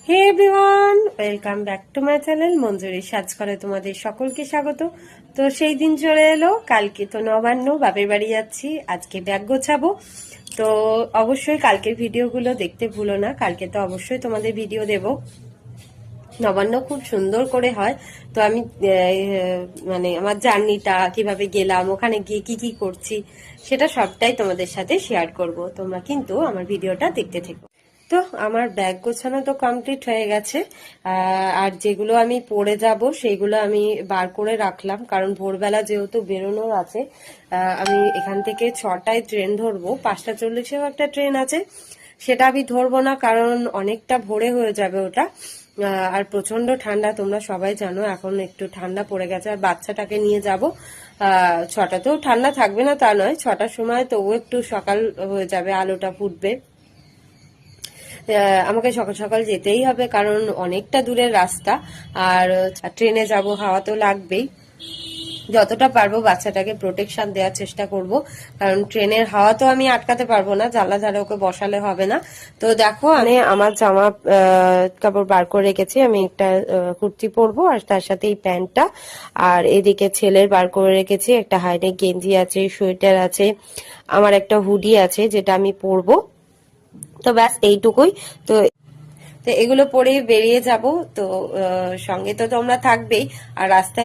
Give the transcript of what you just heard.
Hey everyone, welcome back to my channel Manjuri সাজ করে তোমাদের সকলকে স্বাগত। তো সেই দিন চলে এলো, কালকে তো নবান্ন, বাপের বাড়ি যাচ্ছি, আজকে ব্যাগ গোছাবো। তো অবশ্যই কালকের ভিডিওগুলো দেখতে ভুলো না, কালকে তো অবশ্যই তোমাদের ভিডিও দেব। নবান্ন খুব সুন্দর করে হয়। তো আমি মানে আমার জার্নিটা কিভাবে গেলাম, ওখানে গিয়ে কি কি করছি, সেটা সবটাই তোমাদের সাথে শেয়ার করব। তোমরা কিন্তু আমার ভিডিওটা দেখতে থেকো। তো আমার ব্যাগ গোছানো তো কমপ্লিট হয়ে গেছে। আর যেগুলো আমি পরে যাব সেইগুলো আমি বার করে রাখলাম, কারণ ভোরবেলা যেহেতু বেরোনোর আছে। আমি এখান থেকে 6টায় ট্রেন ধরবো, 5টা 40-এও একটা ট্রেন আছে, সেটা আমি ধরবো না, কারণ অনেকটা ভোরে হয়ে যাবে ওটা। আর প্রচন্ড ঠান্ডা, তোমরা সবাই জানো এখন একটু ঠান্ডা পড়ে গেছে। আর বাচ্চাটাকে নিয়ে যাব, 6টাতেও ঠান্ডা থাকবে না তা নয়, 6টার সময় তবু একটু সকাল হয়ে যাবে, আলোটা ফুটবে। আমাকে সকাল সকাল যেতেই হবে, কারণ অনেকটা দূরের রাস্তা। আর ট্রেনে যাব, হাওয়া তো লাগবেই। যতটা পারবো বাচ্চাটাকে প্রোটেকশন দেওয়ার চেষ্টা করব, কারণ ট্রেনের হাওয়া তো আমি আটকাতে পারবো না, জানলা ধারে ওকে বসালে হবে না। তো দেখো, আমি আমার জামা কাপড় বার করে রেখেছি। আমি একটা কুর্তি পরবো, আর তার সাথে এই প্যান্টটা। আর এদিকে ছেলের বার করে রেখেছি, একটা হাইনেক গেঞ্জি আছে, সোয়েটার আছে, আমার একটা হুডি আছে যেটা আমি পরবো। তো ব্যাস এইটুকুই। তো তো এগুলো পরেই বেরিয়ে যাব। তো সঙ্গে তো তোমরা থাকবেই। আর রাস্তায়